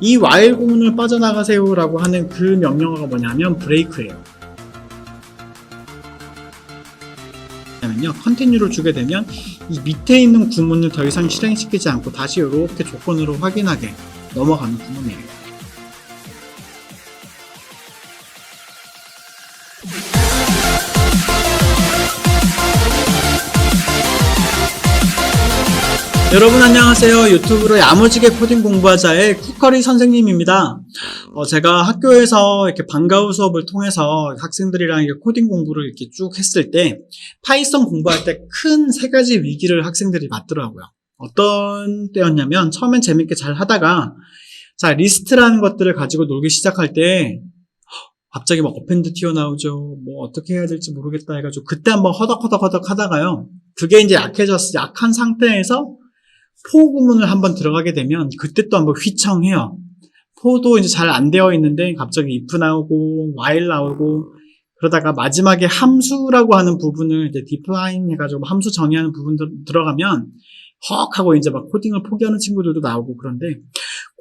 이 while 구문을 빠져나가세요 라고 하는 그 명령어가 뭐냐면 break예요. 왜냐면요, continue를 주게 되면 이 밑에 있는 구문을 더 이상 실행시키지 않고 다시 이렇게 조건으로 확인하게 넘어가는 구문이에요. 여러분 안녕하세요. 유튜브로 야무지게 코딩 공부하자의 쿠커리 선생님입니다. 제가 학교에서 이렇게 방과후 수업을 통해서 학생들이랑 이렇게 코딩 공부를 이렇게 쭉 했을 때 파이썬 공부할 때 큰 세 가지 위기를 학생들이 맞더라고요. 어떤 때였냐면 처음엔 재밌게 잘 하다가 자, 리스트라는 것들을 가지고 놀기 시작할 때 갑자기 막 어펜드 튀어나오죠. 뭐 어떻게 해야 될지 모르겠다 해가지고 그때 한번 허덕허덕 하다가요. 그게 이제 약한 상태에서 for 구문을 한번 들어가게 되면 그때 또 한번 휘청해요. for도 이제 잘 안 되어 있는데 갑자기 if 나오고 while 나오고 그러다가 마지막에 함수라고 하는 부분을 이제 define 해가지고 함수 정의하는 부분 들어가면 헉 하고 이제 막 코딩을 포기하는 친구들도 나오고 그런데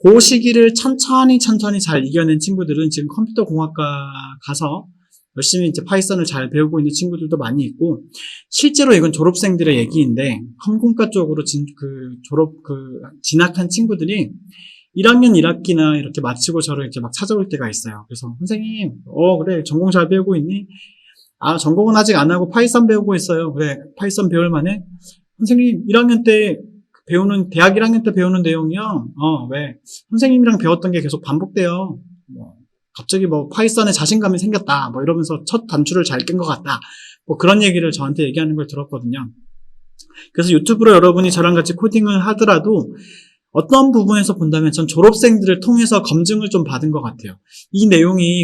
그 시기를 천천히 잘 이겨낸 친구들은 지금 컴퓨터 공학과 가서 열심히 이제 파이썬을 잘 배우고 있는 친구들도 많이 있고, 실제로 이건 졸업생들의 얘기인데, 컴공과 쪽으로 진학한 친구들이 1학년 1학기나 이렇게 마치고 저를 이렇게 막 찾아올 때가 있어요. 그래서, 선생님, 그래, 전공 잘 배우고 있니? 아, 전공은 아직 안 하고 파이썬 배우고 있어요. 그래, 파이썬 배울 만해? 선생님, 1학년 때 대학 1학년 때 배우는 내용이요? 왜? 선생님이랑 배웠던 게 계속 반복돼요. 갑자기 파이썬에 자신감이 생겼다 이러면서 첫 단추를 잘 깬 것 같다 그런 얘기를 저한테 얘기하는 걸 들었거든요. 그래서 유튜브로 여러분이 저랑 같이 코딩을 하더라도 어떤 부분에서 본다면 전 졸업생들을 통해서 검증을 좀 받은 것 같아요. 이 내용이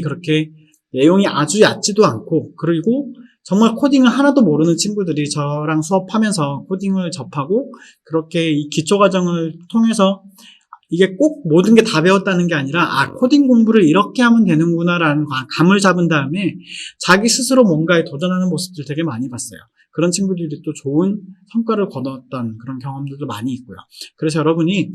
아주 얕지도 않고, 그리고 정말 코딩을 하나도 모르는 친구들이 저랑 수업하면서 코딩을 접하고 그렇게 이 기초 과정을 통해서 이게 꼭 모든 게 다 배웠다는 게 아니라 코딩 공부를 이렇게 하면 되는구나라는 감을 잡은 다음에 자기 스스로 뭔가에 도전하는 모습들 되게 많이 봤어요. 그런 친구들이 또 좋은 성과를 거뒀던 그런 경험들도 많이 있고요. 그래서 여러분이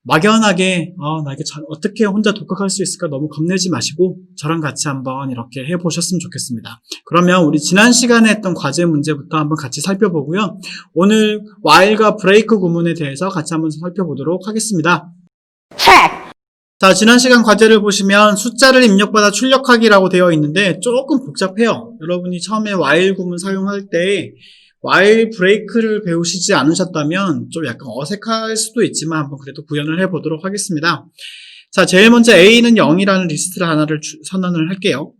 막연하게 나 이게 어떻게 혼자 독학할 수 있을까 너무 겁내지 마시고 저랑 같이 한번 이렇게 해보셨으면 좋겠습니다. 그러면 우리 지난 시간에 했던 과제 문제부터 한번 같이 살펴보고요. 오늘 while과 break 구문에 대해서 같이 한번 살펴보도록 하겠습니다. 자, 지난 시간 과제를 보시면 숫자를 입력받아 출력하기라고 되어 있는데 조금 복잡해요. 여러분이 처음에 while 구문 사용할 때 while break를 배우시지 않으셨다면 좀 약간 어색할 수도 있지만 한번 그래도 구현을 해보도록 하겠습니다. 자, 제일 먼저 A는 0이라는 리스트를 하나를 선언을 할게요.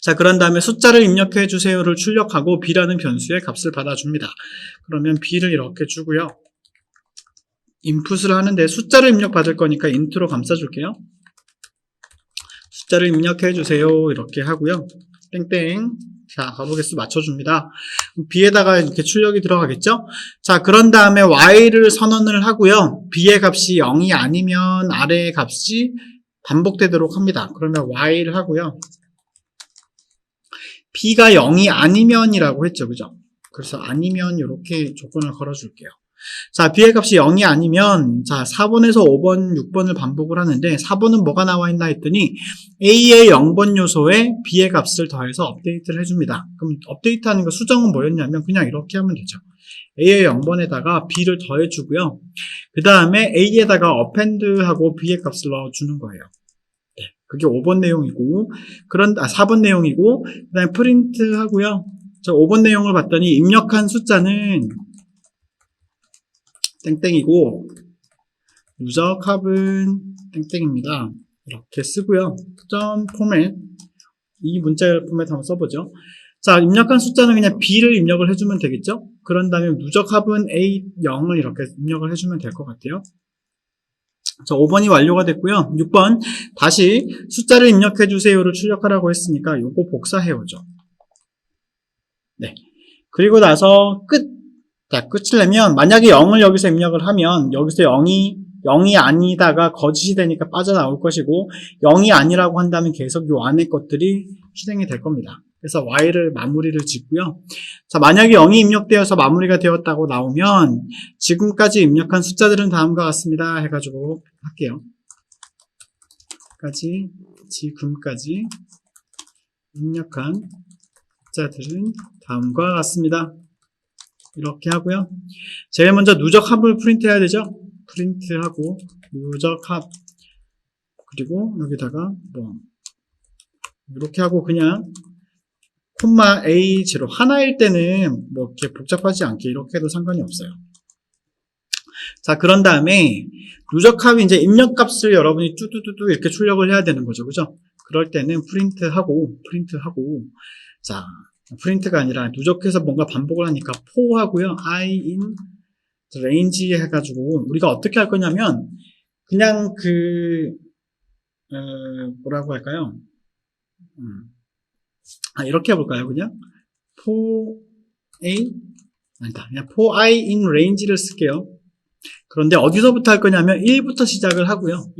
자, 그런 다음에 숫자를 입력해 주세요를 출력하고 B라는 변수의 값을 받아줍니다. 그러면 B를 이렇게 주고요. 인풋을 하는데 숫자를 입력받을 거니까 int로 감싸줄게요. 숫자를 입력해 주세요 이렇게 하고요. 땡땡. 자, 가로개수 맞춰줍니다. B에다가 이렇게 출력이 들어가겠죠? 자, 그런 다음에 while을 선언을 하고요. B의 값이 0이 아니면 아래의 값이 반복되도록 합니다. 그러면 while 하고요. B가 0이 아니면이라고 했죠. 그죠? 그래서 아니면 이렇게 조건을 걸어줄게요. 자, B의 값이 0이 아니면, 자, 4번에서 5번, 6번을 반복을 하는데, 4번은 뭐가 나와 있나 했더니, A의 0번 요소에 B의 값을 더해서 업데이트를 해줍니다. 그럼 업데이트 하는 거 수정은 뭐였냐면, 그냥 이렇게 하면 되죠. A의 0번에다가 B를 더해주고요. 그 다음에 A에다가 append하고 B의 값을 넣어주는 거예요. 네, 그게 5번 내용이고, 4번 내용이고, 그 다음에 프린트 하고요. 저 5번 내용을 봤더니, 입력한 숫자는, 땡땡이고 누적합은 땡땡입니다. 이렇게 쓰고요. 점 포맷, 이 문자 포맷 한번 써보죠. 자, 입력한 숫자는 그냥 B를 입력을 해주면 되겠죠. 그런 다음에 누적합은 A 0을 이렇게 입력을 해주면 될 것 같아요. 자, 5번이 완료가 됐고요. 6번 다시 숫자를 입력해 주세요를 출력하라고 했으니까 요거 복사해오죠. 네. 그리고 나서 자, 끝을 내면, 만약에 0을 여기서 입력을 하면, 여기서 0이 아니다가 거짓이 되니까 빠져나올 것이고, 0이 아니라고 한다면 계속 요 안에 것들이 실행이 될 겁니다. 그래서 while을 마무리를 짓고요. 자, 만약에 0이 입력되어서 마무리가 되었다고 나오면, 지금까지 입력한 숫자들은 다음과 같습니다. 해가지고 할게요. 지금까지 입력한 숫자들은 다음과 같습니다. 이렇게 하고요. 제일 먼저 누적합을 프린트해야 되죠. 프린트하고 누적합, 그리고 여기다가 뭐 이렇게 하고 그냥 콤마 A0 하나일 때는 뭐 이렇게 복잡하지 않게 이렇게 해도 상관이 없어요. 자, 그런 다음에 누적합이 이제 입력값을 여러분이 뚜뚜뚜뚜 이렇게 출력을 해야 되는 거죠. 그죠? 그럴 때는 프린트하고 자, 프린트가 아니라 누적해서 뭔가 반복을 하니까 for 하고요. I in range 해가지고 우리가 어떻게 할 거냐면 그냥 뭐라고 할까요? 이렇게 해볼까요? 그냥 for a 아니다. 그냥 for I in range를 쓸게요. 그런데 어디서부터 할 거냐면 1부터 시작을 하고요.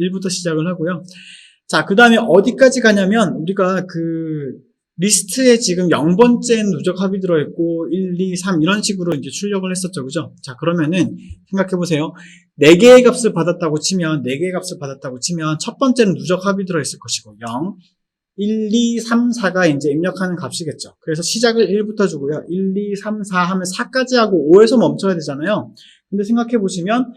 자, 그 다음에 어디까지 가냐면 우리가 리스트에 지금 0번째 누적합이 들어있고 1, 2, 3 이런 식으로 이제 출력을 했었죠. 그죠? 자, 그러면은 생각해보세요. 4개의 값을 받았다고 치면 첫 번째는 누적합이 들어있을 것이고 0, 1, 2, 3, 4가 이제 입력하는 값이겠죠. 그래서 시작을 1부터 주고요. 1, 2, 3, 4 하면 4까지 하고 5에서 멈춰야 되잖아요. 근데 생각해보시면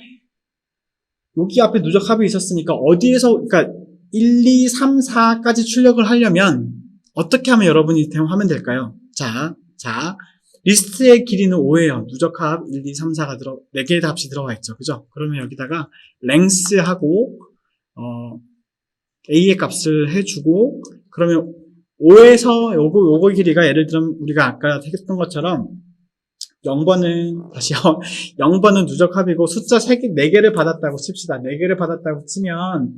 여기 앞에 누적합이 있었으니까 그러니까 1, 2, 3, 4까지 출력을 하려면 어떻게 하면 여러분이 대응하면 될까요? 자, 리스트의 길이는 5예요. 누적합 1, 2, 3, 4가 4개의 값이 들어가 있죠. 그죠? 그러면 여기다가 length하고 a의 값을 해주고, 그러면 5에서 요거 길이가 예를 들면 우리가 아까 했던 것처럼 0번은 누적합이고 숫자 4개를 받았다고 칩시다. 4개를 받았다고 치면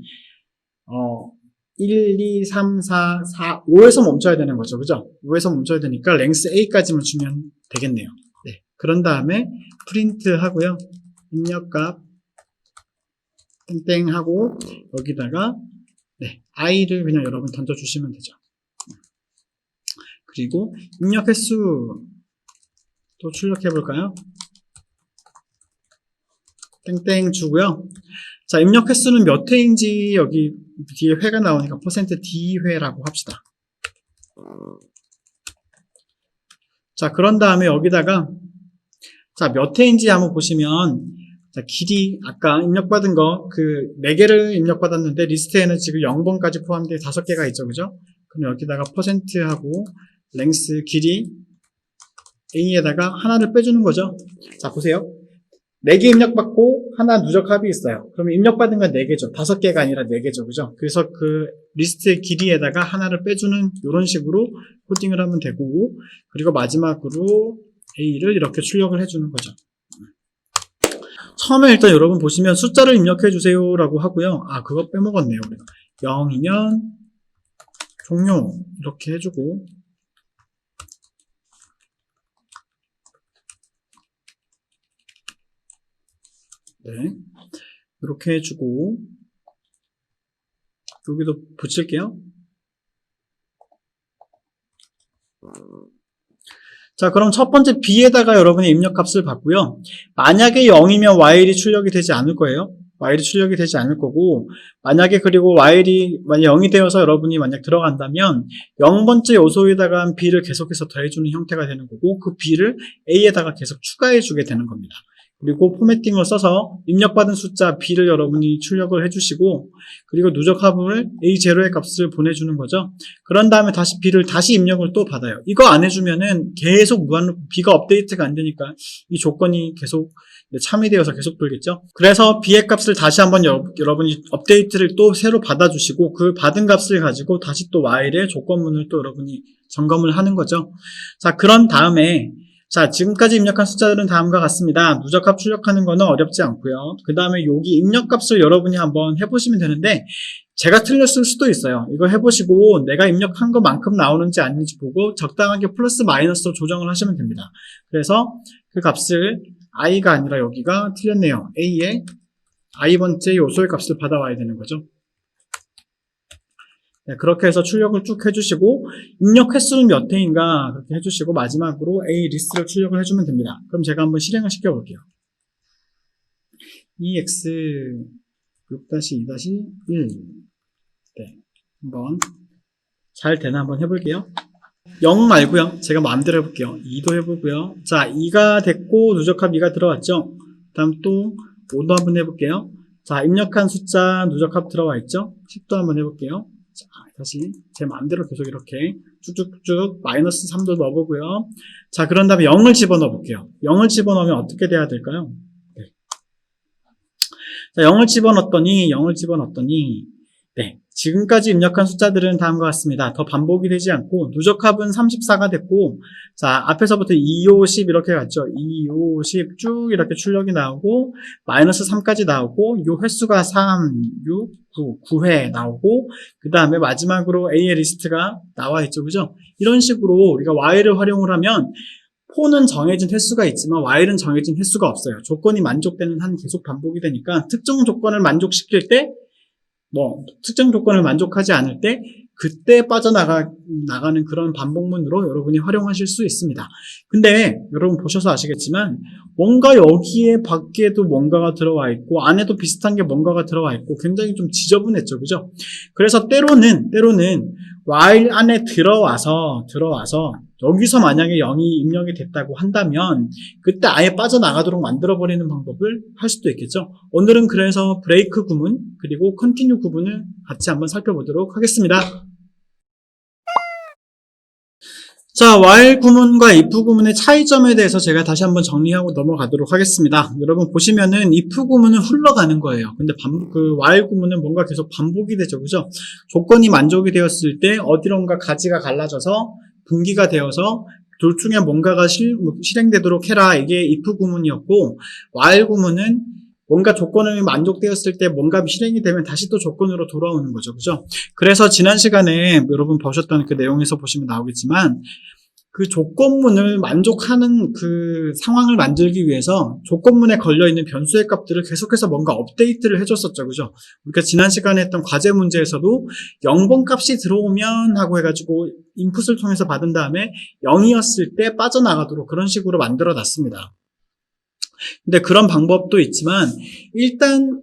1, 2, 3, 4, 5에서 멈춰야 되는 거죠. 그죠? 5에서 멈춰야 되니까 length a까지만 주면 되겠네요. 네. 그런 다음에 프린트 하고요. 입력값 땡땡 하고 여기다가 i를 그냥 여러분 던져주시면 되죠. 그리고 입력 횟수 또 출력해 볼까요? 땡땡 주고요. 자, 입력 횟수는 몇 회인지 여기 뒤에 회가 나오니까 %d회라고 합시다. 자, 그런 다음에 여기다가 몇 회인지 한번 보시면 자, 길이 아까 입력받은 거 4개를 입력받았는데 리스트에는 지금 0번까지 포함되어 5개가 있죠. 그죠? 그럼 여기다가 %하고 length 길이 a에다가 하나를 빼주는 거죠. 자, 보세요. 4개 입력받고 하나 누적합이 있어요. 그러면 입력받은 건 4개죠. 5개가 아니라 4개죠. 그죠? 그래서 리스트의 길이에다가 하나를 빼주는 이런 식으로 코딩을 하면 되고, 그리고 마지막으로 A를 이렇게 출력을 해주는 거죠. 처음에 일단 여러분 보시면 숫자를 입력해 주세요 라고 하고요. 그거 빼먹었네요. 우리가 0이면 종료 이렇게 해주고, 네, 이렇게 해주고 여기도 붙일게요. 자, 그럼 첫 번째 B에다가 여러분이 입력값을 받고요. 만약에 0이면 while이 출력이 되지 않을 거예요. while이 출력이 되지 않을 거고, 만약에 그리고 while이 만약 0이 되어서 여러분이 만약 들어간다면 0번째 요소에다가 B를 계속해서 더해주는 형태가 되는 거고, 그 B를 A에다가 계속 추가해주게 되는 겁니다. 그리고 포매팅을 써서 입력받은 숫자 B를 여러분이 출력을 해주시고, 그리고 누적합을 A0의 값을 보내주는 거죠. 그런 다음에 다시 B를 다시 입력을 또 받아요. 이거 안 해주면은 계속 B가 업데이트가 안 되니까 이 조건이 계속 참여되어서 계속 돌겠죠. 그래서 B의 값을 다시 한번 여러분이 업데이트를 또 새로 받아주시고, 그 받은 값을 가지고 다시 또 while의 조건문을 또 여러분이 점검을 하는 거죠. 자, 그런 다음에 지금까지 입력한 숫자들은 다음과 같습니다. 누적합 출력하는 거는 어렵지 않고요. 그 다음에 여기 입력값을 여러분이 한번 해보시면 되는데, 제가 틀렸을 수도 있어요. 이거 해보시고 내가 입력한 것만큼 나오는지 아닌지 보고 적당하게 플러스 마이너스로 조정을 하시면 됩니다. 그래서 그 값을 i가 아니라 여기가 틀렸네요. a의 i번째 요소의 값을 받아와야 되는 거죠. 네, 그렇게 해서 출력을 쭉 해주시고, 입력 횟수는 몇 회인가 그렇게 해주시고, 마지막으로 A 리스트를 출력을 해주면 됩니다. 그럼 제가 한번 실행을 시켜볼게요. EX 6-2-1 네. 한번 잘 되나 한번 해볼게요. 0 말고요. 제가 마음대로 해볼게요. 2도 해보고요. 자, 2가 됐고 누적합 2가 들어왔죠. 다음 또 5도 한번 해볼게요. 자, 입력한 숫자 누적합 들어와 있죠. 10도 한번 해볼게요. 자, 다시 제 마음대로 계속 이렇게 쭉쭉쭉 마이너스 3도 넣어보고요. 자, 그런 다음에 0을 집어넣어 볼게요. 0을 집어넣으면 어떻게 돼야 될까요? 네. 자, 0을 집어넣었더니 네, 지금까지 입력한 숫자들은 다음과 같습니다. 더 반복이 되지 않고 누적합은 34가 됐고, 자, 앞에서부터 2, 5, 10 이렇게 갔죠. 2, 5, 10 쭉 이렇게 출력이 나오고 마이너스 3까지 나오고 요 횟수가 3, 6, 9회 나오고 그 다음에 마지막으로 A의 리스트가 나와 있죠. 그죠? 이런 식으로 우리가 while을 활용을 하면 for는 정해진 횟수가 있지만 while은 정해진 횟수가 없어요. 조건이 만족되는 한 계속 반복이 되니까 특정 조건을 만족시킬 때 특정 조건을 만족하지 않을 때 그때 빠져나가는 그런 반복문으로 여러분이 활용하실 수 있습니다. 근데 여러분 보셔서 아시겠지만 뭔가 여기에 밖에도 뭔가가 들어와 있고 안에도 비슷한 게 뭔가가 들어와 있고 굉장히 좀 지저분했죠. 그죠? 그래서 때로는 while 안에 들어와서 여기서 만약에 0이 입력이 됐다고 한다면 그때 아예 빠져나가도록 만들어버리는 방법을 할 수도 있겠죠. 오늘은 그래서 브레이크 구문 그리고 컨티뉴 구문을 같이 한번 살펴보도록 하겠습니다. 자, while 구문과 if 구문의 차이점에 대해서 제가 다시 한번 정리하고 넘어가도록 하겠습니다. 여러분 보시면은 if 구문은 흘러가는 거예요. 근데 while 구문은 뭔가 계속 반복이 되죠. 그죠? 조건이 만족이 되었을 때 어디론가 가지가 갈라져서 분기가 되어서 둘 중에 뭔가가 실행되도록 해라. 이게 if 구문이었고 while 구문은 뭔가 조건이 만족되었을 때 뭔가 실행이 되면 다시 또 조건으로 돌아오는 거죠. 그죠? 그래서 지난 시간에 여러분 보셨던 그 내용에서 보시면 나오겠지만 그 조건문을 만족하는 그 상황을 만들기 위해서 조건문에 걸려있는 변수의 값들을 계속해서 뭔가 업데이트를 해줬었죠. 그죠? 우리가 지난 시간에 했던 과제 문제에서도 0번 값이 들어오면 하고 해가지고 인풋을 통해서 받은 다음에 0이었을 때 빠져나가도록 그런 식으로 만들어 놨습니다. 근데 그런 방법도 있지만 일단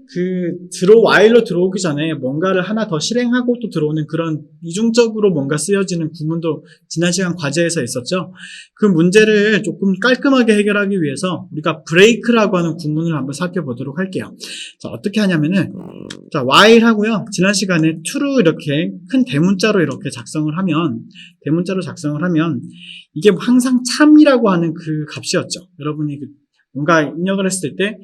while로 들어오기 전에 뭔가를 하나 더 실행하고 또 들어오는 그런 이중적으로 뭔가 쓰여지는 구문도 지난 시간 과제에서 있었죠. 그 문제를 조금 깔끔하게 해결하기 위해서 우리가 break라고 하는 구문을 한번 살펴보도록 할게요. 자, 어떻게 하냐면은 자, while 하고요. 지난 시간에 true 이렇게 큰 대문자로 이렇게 작성을 하면 이게 항상 참이라고 하는 그 값이었죠. 여러분이 뭔가 입력을 했을 때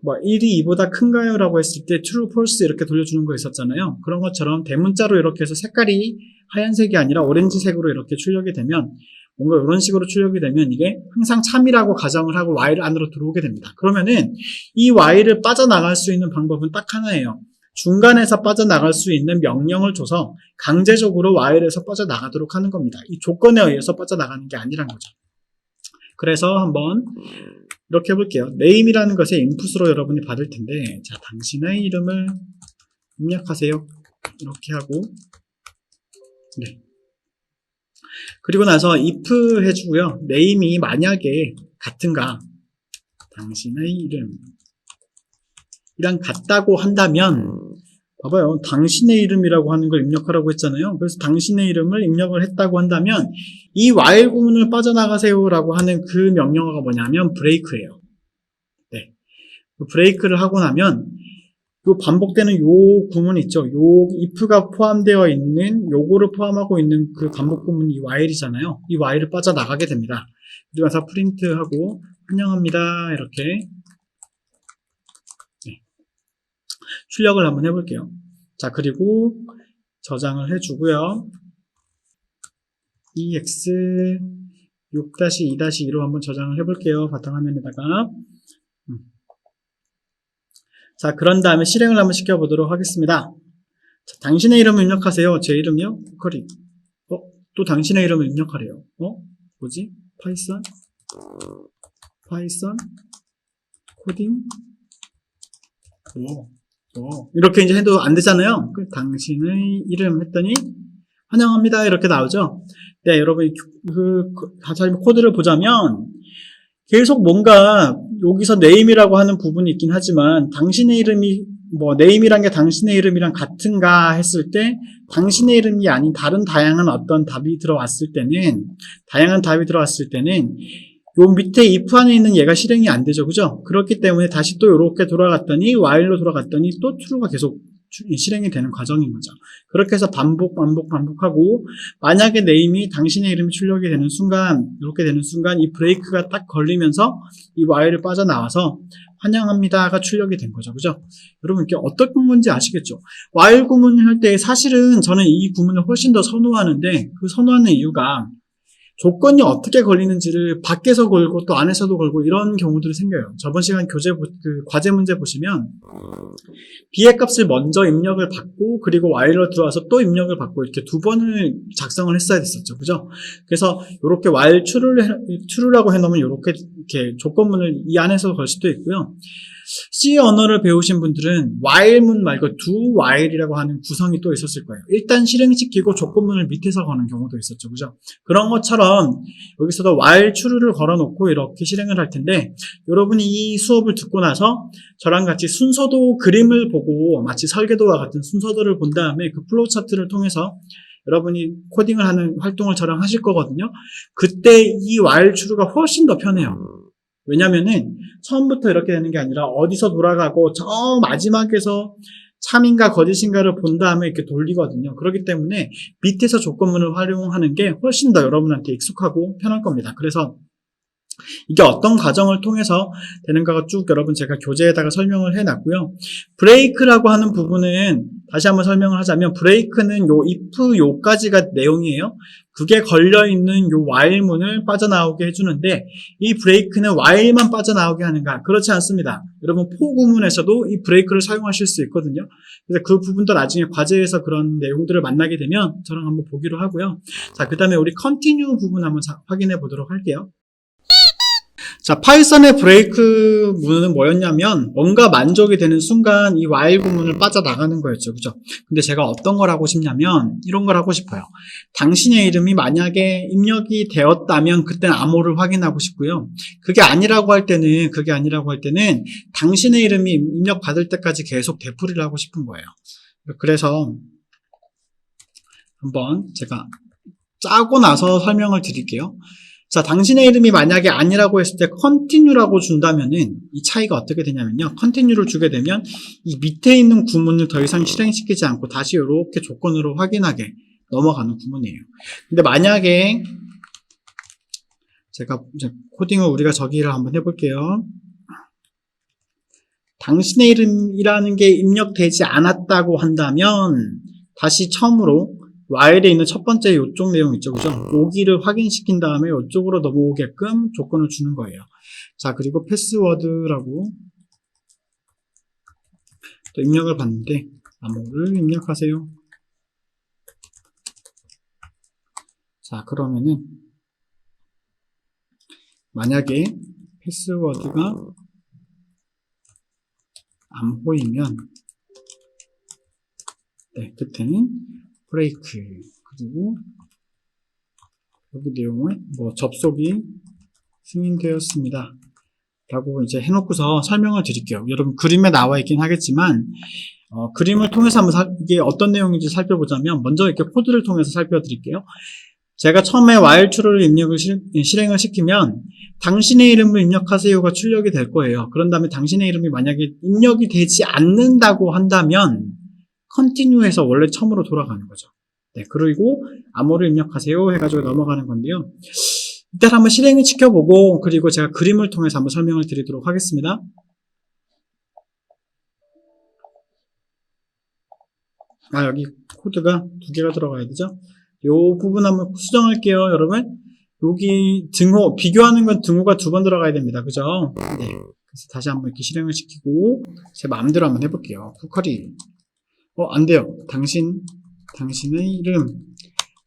1이 2보다 큰가요? 라고 했을 때 true, false 이렇게 돌려주는 거 있었잖아요. 그런 것처럼 대문자로 이렇게 해서 색깔이 하얀색이 아니라 오렌지색으로 이렇게 출력이 되면 뭔가 이런 식으로 출력이 되면 이게 항상 참이라고 가정을 하고 while 안으로 들어오게 됩니다. 그러면은 이 while을 빠져나갈 수 있는 방법은 딱 하나예요. 중간에서 빠져나갈 수 있는 명령을 줘서 강제적으로 while에서 빠져나가도록 하는 겁니다. 이 조건에 의해서 빠져나가는 게 아니란 거죠. 그래서 한번 이렇게 해볼게요. name이라는 것의 인풋으로 여러분이 받을 텐데, 자, 당신의 이름을 입력하세요. 이렇게 하고, 네. 그리고 나서 if 해주고요. name이 만약에 같은가, 당신의 이름이랑 같다고 한다면, 봐봐요. 당신의 이름이라고 하는 걸 입력하라고 했잖아요. 그래서 당신의 이름을 입력을 했다고 한다면 이 while 구문을 빠져나가세요라고 하는 그 명령어가 뭐냐면 break예요. 네. break를 하고 나면 요 반복되는 요 구문 있죠. 요 if가 포함되어 있는 요거를 포함하고 있는 그 반복 구문이 while이잖아요. 이 while을 빠져나가게 됩니다. 그리고 나서 프린트하고 환영합니다. 이렇게 출력을 한번 해볼게요. 자, 그리고 저장을 해주고요. ex 6-2-2로 한번 저장을 해볼게요. 바탕화면에다가. 자, 그런 다음에 실행을 한번 시켜보도록 하겠습니다. 자, 당신의 이름을 입력하세요. 제 이름이요? 커리. 또 당신의 이름을 입력하래요. 뭐지? 파이썬 코딩 이렇게 이제 해도 안 되잖아요. 당신의 이름 했더니 환영합니다. 이렇게 나오죠. 네, 여러분 다시 코드를 보자면 계속 뭔가 여기서 name이라고 하는 부분이 있긴 하지만 당신의 이름이 뭐 네임이란 게 당신의 이름이랑 같은가 했을 때 당신의 이름이 아닌 다른 다양한 어떤 답이 들어왔을 때는 요 밑에 if 안에 있는 얘가 실행이 안 되죠. 그죠? 그렇기 때문에 다시 또 이렇게 돌아갔더니 while로 돌아갔더니 또 true가 계속 실행이 되는 과정인 거죠. 그렇게 해서 반복하고 만약에 네임이 당신의 이름이 출력이 되는 순간 이렇게 되는 순간 이 브레이크가 딱 걸리면서 이 while을 빠져나와서 환영합니다가 출력이 된 거죠. 그죠? 여러분 이게 어떤 건지 아시겠죠? while 구문을 할 때 사실은 저는 이 구문을 훨씬 더 선호하는데 그 선호하는 이유가 조건이 어떻게 걸리는지를 밖에서 걸고 또 안에서도 걸고 이런 경우들이 생겨요. 저번 시간 과제 문제 보시면 b의 값을 먼저 입력을 받고 그리고 while로 들어와서 또 입력을 받고 이렇게 두 번을 작성을 했어야 됐었죠. 그죠? 그래서 이렇게 while true라고 해놓으면 이렇게 조건문을 이 안에서 걸 수도 있고요. C 언어를 배우신 분들은 while문 말고 do while이라고 하는 구성이 또 있었을 거예요. 일단 실행시키고 조건문을 밑에서 거는 경우도 있었죠. 그죠? 그런 것처럼 여기서도 while true를 걸어놓고 이렇게 실행을 할 텐데 여러분이 이 수업을 듣고 나서 저랑 같이 순서도 그림을 보고 마치 설계도와 같은 순서도를 본 다음에 그 플로우 차트를 통해서 여러분이 코딩을 하는 활동을 저랑 하실 거거든요. 그때 이 while true가 훨씬 더 편해요. 왜냐면은 처음부터 이렇게 되는 게 아니라 어디서 돌아가고 저 마지막에서 참인가 거짓인가를 본 다음에 이렇게 돌리거든요. 그렇기 때문에 밑에서 조건문을 활용하는 게 훨씬 더 여러분한테 익숙하고 편할 겁니다. 그래서 이게 어떤 과정을 통해서 되는가가 쭉 여러분 제가 교재에다가 설명을 해놨고요. 브레이크라고 하는 부분은 다시 한번 설명을 하자면 브레이크는 요 if 요까지가 내용이에요. 그게 걸려있는 요 while문을 빠져나오게 해주는데 이 브레이크는 while만 빠져나오게 하는가? 그렇지 않습니다. 여러분 for 구문에서도 이 브레이크를 사용하실 수 있거든요. 그래서 그 부분도 나중에 과제에서 그런 내용들을 만나게 되면 저랑 한번 보기로 하고요. 자, 그 다음에 우리 continue 부분 한번 확인해 보도록 할게요. 자, 파이썬의 브레이크 문은 뭐였냐면 뭔가 만족이 되는 순간 이 while 구문을 빠져나가는 거였죠. 그죠? 근데 제가 어떤 걸 하고 싶냐면 이런 걸 하고 싶어요. 당신의 이름이 만약에 입력이 되었다면 그때는 암호를 확인하고 싶고요. 그게 아니라고 할 때는 당신의 이름이 입력 받을 때까지 계속 되풀이를 하고 싶은 거예요. 그래서 한번 제가 짜고 나서 설명을 드릴게요. 자, 당신의 이름이 만약에 아니라고 했을 때 continue라고 준다면은 이 차이가 어떻게 되냐면요. continue를 주게 되면 이 밑에 있는 구문을 더 이상 실행시키지 않고 다시 이렇게 조건으로 확인하게 넘어가는 구문이에요. 근데 만약에 제가 이제 코딩을 우리가 저기를 한번 해볼게요. 당신의 이름이라는 게 입력되지 않았다고 한다면 다시 처음으로 while에 있는 첫 번째 이쪽 내용 있죠, 그죠? 여기를 확인시킨 다음에 이쪽으로 넘어오게끔 조건을 주는 거예요. 자, 그리고 패스워드라고 또 입력을 받는데 암호를 입력하세요. 자, 그러면은 만약에 패스워드가 암호이면 네, 끝에는 브레이크 그리고 여기 내용을 뭐 접속이 승인되었습니다 라고 이제 해놓고서 설명을 드릴게요. 여러분 그림에 나와 있긴 하겠지만 그림을 통해서 한번 이게 어떤 내용인지 살펴보자면 먼저 이렇게 코드를 통해서 살펴드릴게요. 제가 처음에 while true를 실행을 시키면 당신의 이름을 입력하세요가 출력이 될 거예요. 그런 다음에 당신의 이름이 만약에 입력이 되지 않는다고 한다면 continue에서 원래 처음으로 돌아가는 거죠. 네, 그리고 암호를 입력하세요 해가지고 넘어가는 건데요. 일단 한번 실행을 시켜보고 그리고 제가 그림을 통해서 한번 설명을 드리도록 하겠습니다. 여기 코드가 두 개가 들어가야 되죠. 요 부분 한번 수정할게요, 여러분. 여기 등호, 비교하는 건 등호가 두 번 들어가야 됩니다. 그죠? 네. 그래서 다시 한번 이렇게 실행을 시키고 제 마음대로 한번 해볼게요. 쿠커리. 안 돼요. 당신의 이름.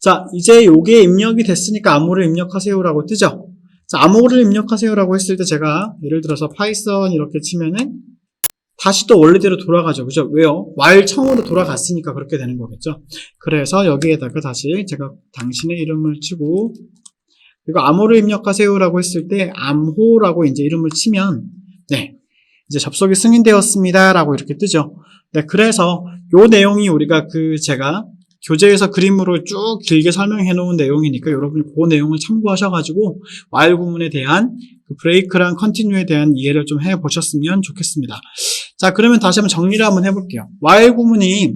자, 이제 요게 입력이 됐으니까 암호를 입력하세요라고 뜨죠? 자, 암호를 입력하세요라고 했을 때 제가 예를 들어서 파이썬 이렇게 치면은 다시 또 원래대로 돌아가죠. 그죠? 왜요? while 처음으로 돌아갔으니까 그렇게 되는 거겠죠? 그래서 여기에다가 다시 제가 당신의 이름을 치고 그리고 암호를 입력하세요라고 했을 때 암호라고 이제 이름을 치면 네. 이제 접속이 승인되었습니다 라고 이렇게 뜨죠. 네, 그래서 요 내용이 우리가 제가 교재에서 그림으로 쭉 길게 설명해 놓은 내용이니까 여러분이 그 내용을 참고하셔가지고 while 구문에 대한 그 break랑 continue에 대한 이해를 좀 해보셨으면 좋겠습니다. 자, 그러면 다시 한번 정리를 한번 해볼게요. while 구문이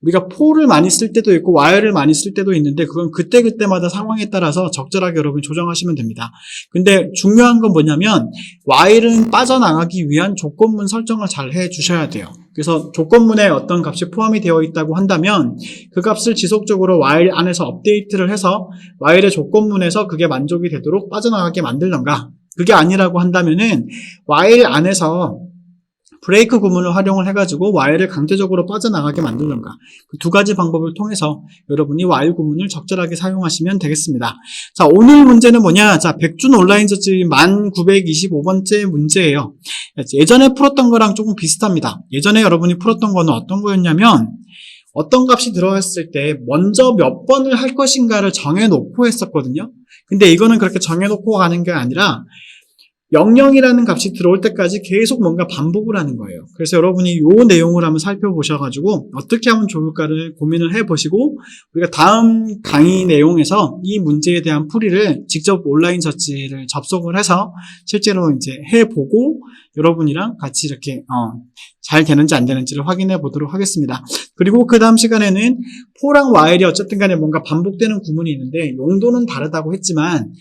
우리가 for를 많이 쓸 때도 있고 while을 많이 쓸 때도 있는데 그건 그때그때마다 상황에 따라서 적절하게 여러분 조정하시면 됩니다. 근데 중요한 건 뭐냐면 while은 빠져나가기 위한 조건문 설정을 잘 해주셔야 돼요. 그래서 조건문에 어떤 값이 포함이 되어 있다고 한다면 그 값을 지속적으로 while 안에서 업데이트를 해서 while의 조건문에서 그게 만족이 되도록 빠져나가게 만들던가, 그게 아니라고 한다면은 while 안에서 브레이크 구문을 활용을 해가지고 while을 강제적으로 빠져나가게 만들던가, 그 두 가지 방법을 통해서 여러분이 while 구문을 적절하게 사용하시면 되겠습니다. 자, 오늘 문제는 뭐냐? 자, 백준 온라인 저지 1925번째 문제예요. 예전에 풀었던 거랑 조금 비슷합니다. 예전에 여러분이 풀었던 거는 어떤 거였냐면 어떤 값이 들어왔을 때 먼저 몇 번을 할 것인가를 정해놓고 했었거든요. 근데 이거는 그렇게 정해놓고 가는 게 아니라 00이라는 값이 들어올 때까지 계속 뭔가 반복을 하는 거예요. 그래서 여러분이 이 내용을 한번 살펴보셔가지고 어떻게 하면 좋을까를 고민을 해보시고 우리가 다음 강의 내용에서 이 문제에 대한 풀이를 직접 온라인 저지를 접속을 해서 실제로 이제 해보고 여러분이랑 같이 이렇게 잘 되는지 안 되는지를 확인해 보도록 하겠습니다. 그리고 그 다음 시간에는 for랑 while이 어쨌든 간에 뭔가 반복되는 구문이 있는데 용도는 다르다고 했지만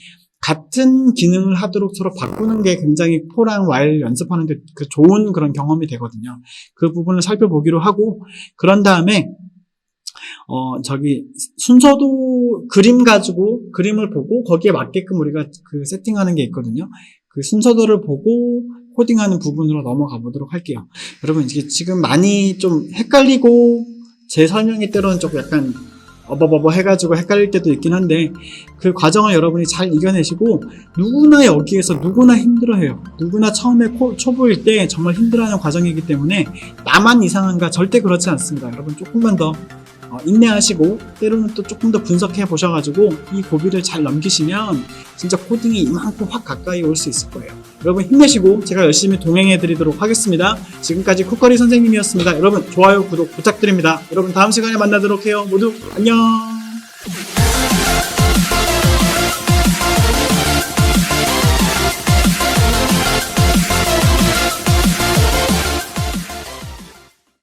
같은 기능을 하도록 서로 바꾸는 게 굉장히 for랑 while 연습하는데 그 좋은 그런 경험이 되거든요. 그 부분을 살펴보기로 하고, 그런 다음에 순서도 그림 가지고 그림을 보고 거기에 맞게끔 우리가 그 세팅하는 게 있거든요. 그 순서도를 보고 코딩하는 부분으로 넘어가 보도록 할게요. 여러분 이게 지금 많이 좀 헷갈리고 제 설명이 때로는 조금 약간 어버버버 해가지고 헷갈릴 때도 있긴 한데 그 과정을 여러분이 잘 이겨내시고, 누구나 여기에서 누구나 힘들어해요. 누구나 처음에 초보일 때 정말 힘들어하는 과정이기 때문에 나만 이상한가 절대 그렇지 않습니다. 여러분 조금만 더 인내하시고 때로는 또 조금 더 분석해 보셔가지고 이 고비를 잘 넘기시면 진짜 코딩이 이만큼 확 가까이 올 수 있을 거예요. 여러분 힘내시고 제가 열심히 동행해 드리도록 하겠습니다. 지금까지 쿠커리 선생님이었습니다. 여러분 좋아요, 구독 부탁드립니다. 여러분 다음 시간에 만나도록 해요. 모두 안녕.